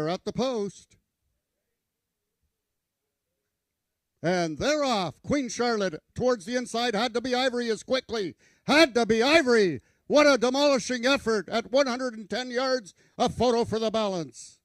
are at the post. And they're off. Queen Charlotte towards the inside. Had to be Ivory as quickly. Had to be Ivory. What a demolishing effort at 110 yards. A photo for the balance.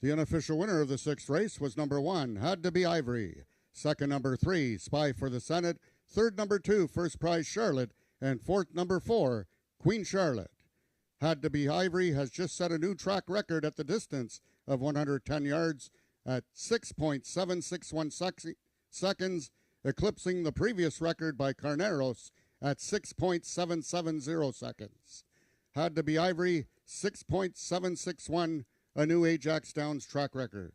The unofficial winner of the sixth race was number 1, Had to be Ivory. Second, number 3, Spy for the Senate. Third, number 2, First Prize Charlotte. And fourth, number 4, Queen Charlotte. Had to be Ivory has just set a new track record at the distance of 110 yards at 6.761 seconds, eclipsing the previous record by Carneros at 6.770 seconds. Had to be Ivory, 6.761, a new Ajax Downs track record.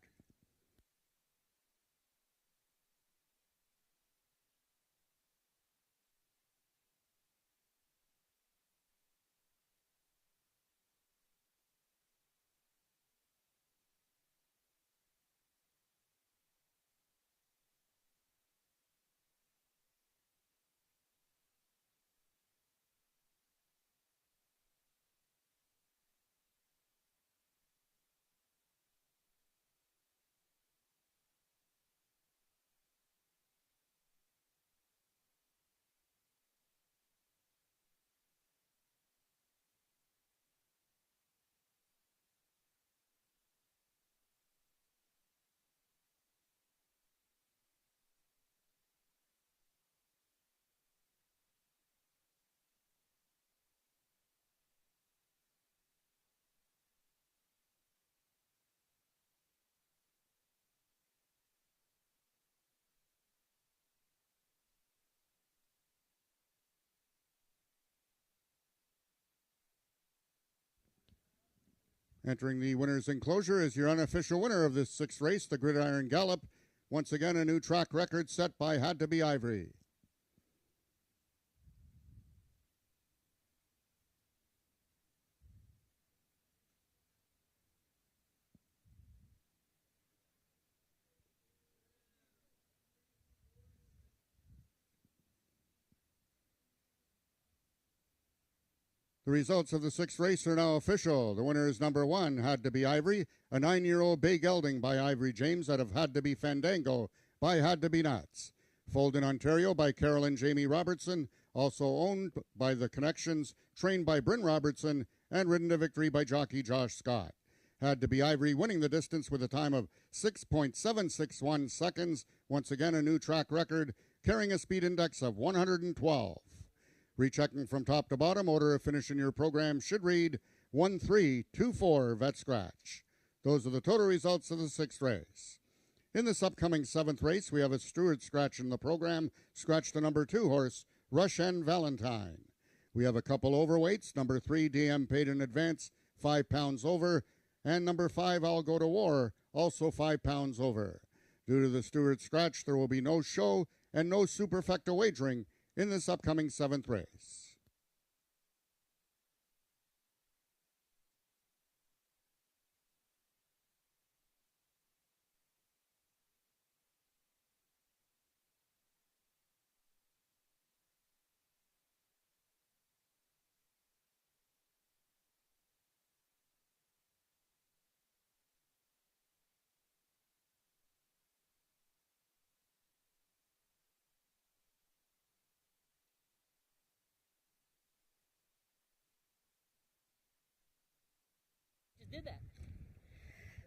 Entering the winner's enclosure is your unofficial winner of this sixth race, the Gridiron Gallop. Once again, a new track record set by Had to be Ivory. The results of the sixth race are now official. The winner is number 1, Had to be Ivory, a 9-year-old bay gelding by Ivory James out of Had to be Fandango by Had to be Nuts. Foaled in Ontario by Carolyn Jamie Robertson, also owned by the Connections, trained by Bryn Robertson, and ridden to victory by jockey Josh Scott. Had to be Ivory winning the distance with a time of 6.761 seconds. Once again, a new track record, carrying a speed index of 112. Rechecking from top to bottom, order of finish in your program should read 1324 vet scratch. Those are the total results of the 6th race. In this upcoming 7th race, we have a steward scratch in the program. Scratch the number 2 horse, Rush and Valentine. We have a couple overweights. Number 3, DM paid in advance, 5 pounds over. And number 5, I'll Go to War, also 5 pounds over. Due to the steward scratch, there will be no show and no superfecta wagering in this upcoming 7th race. Did that.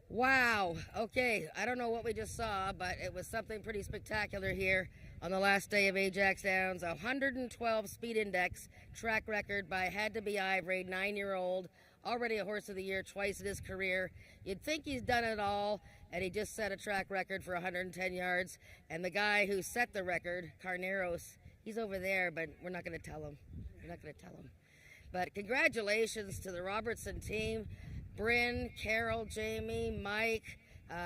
Wow. Okay. I don't know what we just saw, but it was something pretty spectacular here on the last day of Ajax Downs. 112 speed index track record by Had to Be Ivory, 9-year-old, already a horse of the year twice in his career. You'd think he's done it all, and he just set a track record for 110 yards. And the guy who set the record, Carneros, he's over there, but we're not going to tell him. We're not going to tell him. But congratulations to the Robertson team. Bryn, Carol, Jamie, Mike,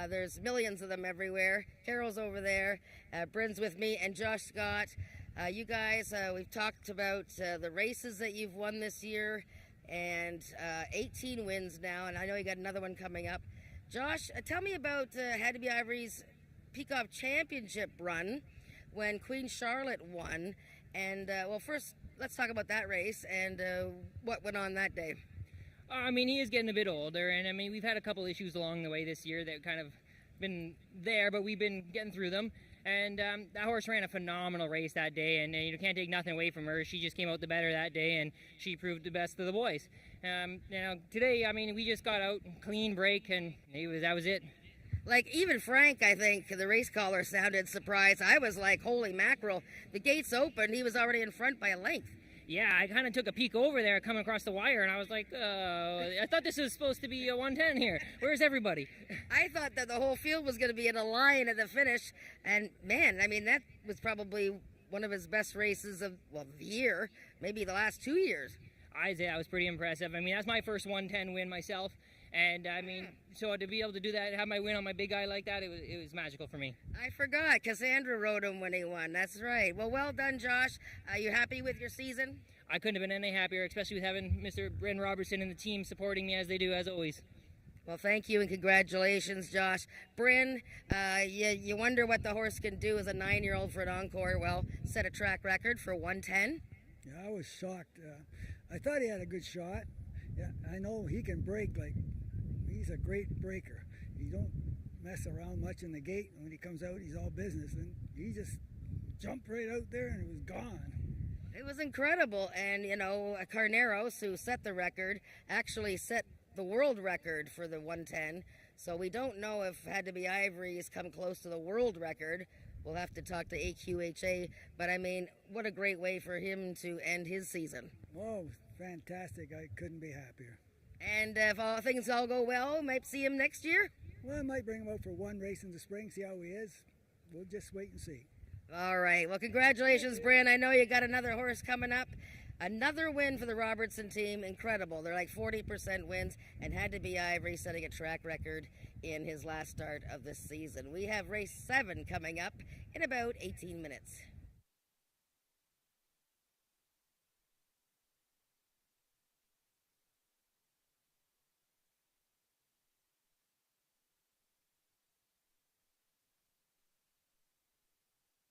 there's millions of them everywhere. Carol's over there, Bryn's with me, and Josh Scott. You guys, we've talked about the races that you've won this year, and 18 wins now, and I know you got another one coming up. Josh, tell me about Had to Be Ivory's Peacock Championship run when Queen Charlotte won. And, well, first, let's talk about that race and what went on that day. I mean, he is getting a bit older, and I mean, we've had a couple issues along the way this year that kind of been there, but we've been getting through them. And that horse ran a phenomenal race that day, and you can't take nothing away from her. She just came out the better that day, and she proved the best of the boys. Today, I mean, we just got out, clean break, and that was it. Like, even Frank, I think, the race caller, sounded surprised. I was like, holy mackerel. The gates opened, he was already in front by a length. Yeah, I kind of took a peek over there coming across the wire, and I was like, I thought this was supposed to be a 110 here. Where's everybody? I thought that the whole field was going to be in a line at the finish, and man, I mean, that was probably one of his best races of, well, the year, maybe the last 2 years. I'd say that was pretty impressive. I mean, that's my first 110 win myself, and I mean, so to be able to do that, have my win on my big guy like that, it was magical for me. I forgot. Cassandra rode him when he won. That's right. Well done, Josh. Are you happy with your season? I couldn't have been any happier, especially with having Mr. Bryn Robertson and the team supporting me as they do, as always. Well, thank you and congratulations, Josh. Bryn, you wonder what the horse can do as a 9-year-old for an encore. Well, set a track record for 110. Yeah, I was shocked. I thought he had a good shot. Yeah, I know he can break. Like, he's a great breaker. He don't mess around much in the gate. When he comes out, he's all business. And he just jumped right out there and it was gone. It was incredible. And, Carneros, who set the record, actually set the world record for the 110. So we don't know if Had to Be Ivory's come close to the world record. We'll have to talk to AQHA. But, I mean, what a great way for him to end his season. Oh, fantastic. I couldn't be happier. And if things all go well, might see him next year? Well, I might bring him out for one race in the spring, see how he is. We'll just wait and see. All right. Well, congratulations, Bryn. I know you got another horse coming up. Another win for the Robertson team. Incredible. They're like 40% wins and Had to Be Ivory setting a track record in his last start of this season. We have race 7 coming up in about 18 minutes.